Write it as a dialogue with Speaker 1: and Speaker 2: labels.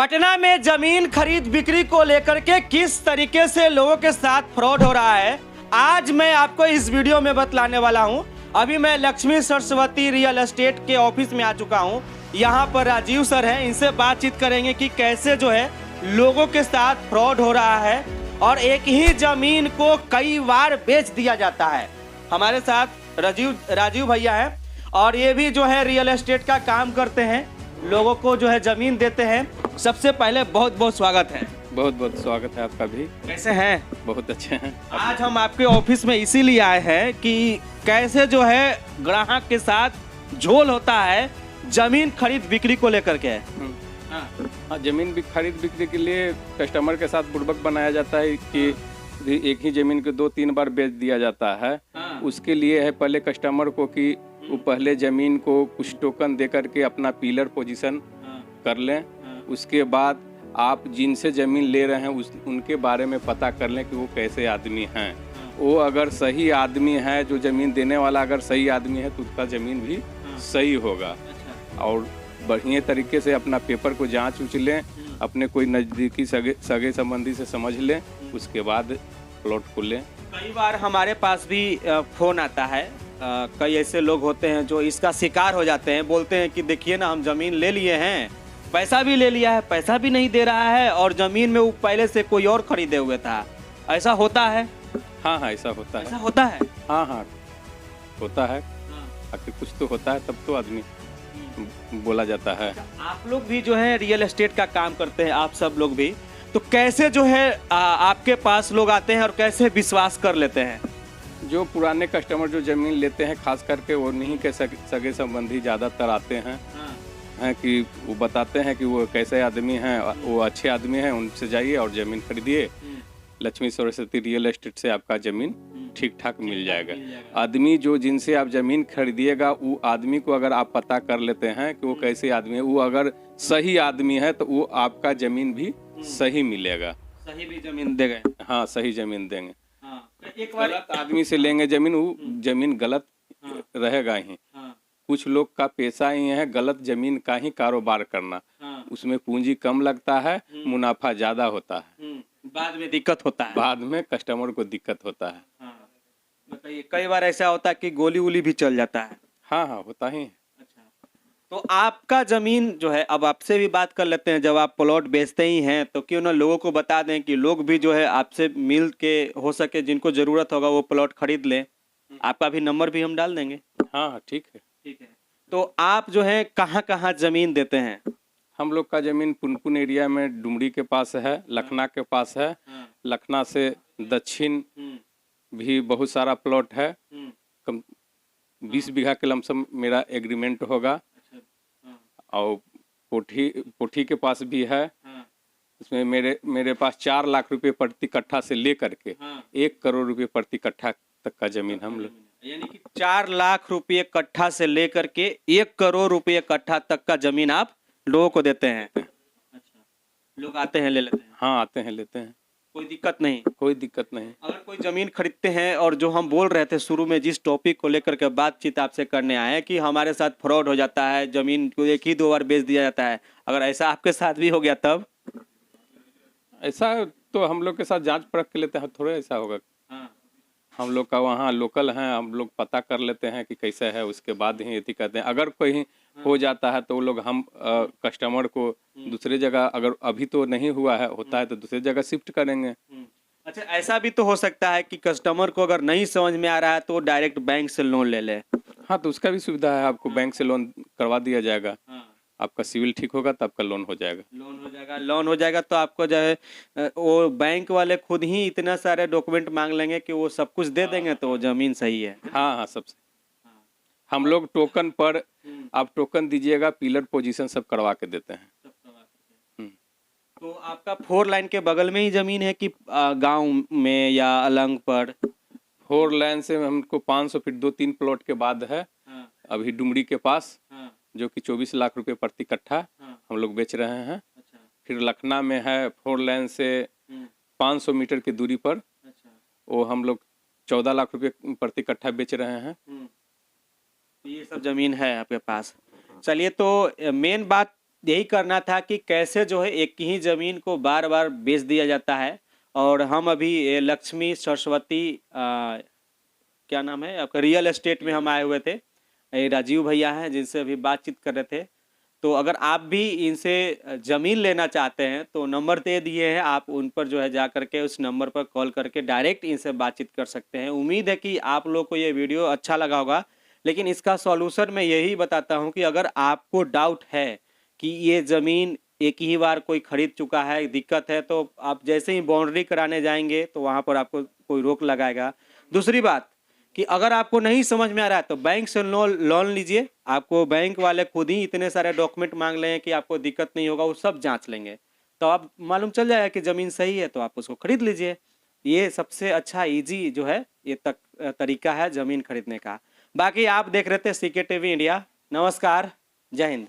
Speaker 1: पटना में जमीन खरीद बिक्री को लेकर के किस तरीके से लोगों के साथ फ्रॉड हो रहा है, आज मैं आपको इस वीडियो में बतलाने वाला हूं। अभी मैं लक्ष्मी सरस्वती रियल एस्टेट के ऑफिस में आ चुका हूं। यहां पर राजीव सर हैं, इनसे बातचीत करेंगे कि कैसे जो है लोगों के साथ फ्रॉड हो रहा है और एक ही जमीन को कई बार बेच दिया जाता है। हमारे साथ राजीव भैया हैं और ये भी जो है रियल एस्टेट का काम करते हैं, लोगों को जो है जमीन देते हैं। सबसे पहले बहुत बहुत स्वागत है।
Speaker 2: बहुत बहुत स्वागत है आपका भी।
Speaker 1: कैसे हैं?
Speaker 2: बहुत अच्छे हैं।
Speaker 1: आज हम आपके ऑफिस में इसीलिए आए हैं कि कैसे जो है ग्राहक के साथ झोल होता है जमीन खरीद बिक्री को लेकर के।
Speaker 2: हाँ, जमीन भी खरीद बिक्री के लिए कस्टमर के साथ बुड़बक बनाया जाता है कि एक ही जमीन को 2-3 बार बेच दिया जाता है। उसके लिए है पहले कस्टमर को कि वो पहले जमीन को कुछ टोकन दे करके अपना पिलर पोजीशन कर लें। उसके बाद आप जिनसे ज़मीन ले रहे हैं उनके बारे में पता कर लें कि वो कैसे आदमी हैं। वो अगर सही आदमी है, जो ज़मीन देने वाला अगर सही आदमी है तो उसका ज़मीन भी सही होगा। और बढ़िया तरीके से अपना पेपर को जांच उच लें, अपने कोई नज़दीकी सगे संबंधी से समझ लें, उसके बाद प्लॉट को लें।
Speaker 1: कई बार हमारे पास भी फ़ोन आता है, कई ऐसे लोग होते हैं जो इसका शिकार हो जाते हैं, बोलते हैं कि देखिए ना, हम ज़मीन ले लिए हैं, पैसा भी ले लिया है, पैसा भी नहीं दे रहा है और ज़मीन में वो पहले से कोई और खरीदे हुए था। ऐसा होता है?
Speaker 2: हाँ, ऐसा होता है।
Speaker 1: ऐसा होता है?
Speaker 2: हाँ, होता है। आखिर कुछ तो होता है, तब तो आदमी बोला जाता है।
Speaker 1: आप लोग भी जो है रियल एस्टेट का काम करते हैं, आप सब लोग भी, तो कैसे जो है आपके पास लोग आते हैं और कैसे विश्वास कर लेते हैं?
Speaker 2: जो पुराने कस्टमर जो ज़मीन लेते हैं, खास करके वो नहीं के सगे संबंधी ज़्यादातर आते हैं। हैं कि वो बताते हैं कि वो कैसे आदमी हैं, वो अच्छे आदमी हैं, उनसे जाइए और ज़मीन खरीदिए। लक्ष्मी सरस्वती रियल एस्टेट से आपका ज़मीन ठीक ठाक मिल जाएगा। आदमी जो जिनसे आप ज़मीन खरीदिएगा, वो आदमी को अगर आप पता कर लेते हैं कि वो कैसे आदमी है, वो अगर सही आदमी है तो वो आपका ज़मीन भी सही मिलेगा।
Speaker 1: सही भी ज़मीन देंगे?
Speaker 2: हाँ, सही ज़मीन देंगे।
Speaker 1: एक बार
Speaker 2: गलत आदमी से लेंगे ज़मीन, वो ज़मीन गलत रहेगा ही। कुछ लोग का पेशा ही है गलत ज़मीन का ही कारोबार करना। उसमें पूंजी कम लगता है, मुनाफा ज़्यादा होता है,
Speaker 1: बाद में दिक्कत होता है।
Speaker 2: बाद में कस्टमर को दिक्कत होता है।
Speaker 1: बताइए, कई बार ऐसा होता है कि गोली वोली भी चल जाता है।
Speaker 2: हाँ, होता ही है।
Speaker 1: अच्छा, तो आपका ज़मीन जो है, अब आपसे भी बात कर लेते हैं, जब आप प्लॉट बेचते ही हैं तो क्यों ना लोगों को बता दें कि लोग भी जो है आपसे मिल के हो सके जिनको ज़रूरत होगा वो प्लॉट खरीद लें। आपका भी नंबर भी हम डाल देंगे।
Speaker 2: हाँ, ठीक है।
Speaker 1: ठीक है। तो आप जो है कहाँ कहाँ ज़मीन देते हैं?
Speaker 2: हम लोग का ज़मीन पुनपुन एरिया में डुमरी के पास है, लखना के पास है। लखना से दक्षिण भी बहुत सारा प्लॉट है। कम 20 बीघा के लमसम मेरा एग्रीमेंट होगा। और कोठी के पास भी है। इसमें मेरे पास 4 लाख रुपए प्रति कट्ठा से लेकर के 1 करोड़ रुपए प्रति कट्ठा तक का ज़मीन हम लोग,
Speaker 1: यानी कि 4 लाख रुपये कट्ठा से लेकर के 1 करोड़ रुपये कट्ठा तक का जमीन आप लोगों को देते हैं। अच्छा, लोग आते हैं ले लेते हैं?
Speaker 2: हाँ, आते हैं लेते हैं,
Speaker 1: कोई दिक्कत नहीं?
Speaker 2: कोई दिक्कत नहीं।
Speaker 1: अगर कोई जमीन खरीदते हैं और जो हम बोल रहे थे शुरू में, जिस टॉपिक को लेकर के बातचीत आपसे करने आए हैं कि हमारे साथ फ्रॉड हो जाता है, जमीन को 1-2 बार बेच दिया जाता है, अगर ऐसा आपके साथ भी हो गया तब?
Speaker 2: ऐसा तो हम लोग के साथ जांच परख के लेते हैं, थोड़ा ऐसा होगा। हम लोग का वहाँ लोकल हैं, हम लोग पता कर लेते हैं कि कैसे है, उसके बाद ही यदि कहते हैं। अगर कोई हो जाता है तो वो लोग हम कस्टमर को दूसरे जगह, अगर अभी तो नहीं हुआ है, होता है तो दूसरी जगह शिफ्ट करेंगे।
Speaker 1: अच्छा, ऐसा भी तो हो सकता है कि कस्टमर को अगर नहीं समझ में आ रहा है तो डायरेक्ट बैंक से लोन ले ले।
Speaker 2: हाँ, तो उसका भी सुविधा है, आपको बैंक से लोन करवा दिया जाएगा। आपका सिविल ठीक होगा तो आपका लोन हो जाएगा। लोन हो जाएगा तो आपको जो है वो बैंक वाले खुद ही इतना सारे डॉक्यूमेंट मांग लेंगे कि वो सब कुछ दे देंगे तो ज़मीन सही है। हाँ, सबसे हम लोग टोकन पर, आप टोकन दीजिएगा, पिलर पोजीशन सब करवा के देते हैं।
Speaker 1: तो आपका 4 लाइन के बगल में ही ज़मीन है कि गांव में या अलंग पर?
Speaker 2: 4 लाइन से हमको 500 फीट 2-3 प्लॉट के बाद है। अभी डुमरी के पास जो कि 24 लाख रुपए प्रति कट्ठा हम लोग बेच रहे हैं। फिर लखना में है 4 लाइन से 500 मीटर की दूरी पर, वो हम लोग 14 लाख रुपए प्रति कट्ठा बेच रहे हैं।
Speaker 1: ये सब ज़मीन है आपके पास। चलिए, तो मेन बात यही करना था कि कैसे जो है एक ही ज़मीन को बार बार बेच दिया जाता है। और हम अभी ये लक्ष्मी सरस्वती क्या नाम है आपका, रियल एस्टेट में हम आए हुए थे। ये राजीव भैया हैं जिनसे अभी बातचीत कर रहे थे। तो अगर आप भी इनसे ज़मीन लेना चाहते हैं तो नंबर दे दिए हैं, आप उन पर जो है जा करके उस नंबर पर कॉल करके डायरेक्ट इनसे बातचीत कर सकते हैं। उम्मीद है कि आप लोग को ये वीडियो अच्छा लगा होगा, लेकिन इसका सॉल्यूशन मैं यही बताता हूँ कि अगर आपको डाउट है कि ये ज़मीन एक ही बार कोई खरीद चुका है, दिक्कत है, तो आप जैसे ही बाउंड्री कराने जाएंगे तो वहाँ पर आपको कोई रोक लगाएगा। दूसरी बात कि अगर आपको नहीं समझ में आ रहा है तो बैंक से लोन लीजिए। आपको बैंक वाले खुद ही इतने सारे डॉक्यूमेंट मांग लें कि आपको दिक्कत नहीं होगा, वो सब जांच लेंगे, तो आप मालूम चल जाएगा कि ज़मीन सही है, तो आप उसको खरीद लीजिए। ये सबसे अच्छा इजी जो है ये तरीका है ज़मीन खरीदने का। बाकी आप देख रहे थे CK TV इंडिया। नमस्कार, जय हिंद।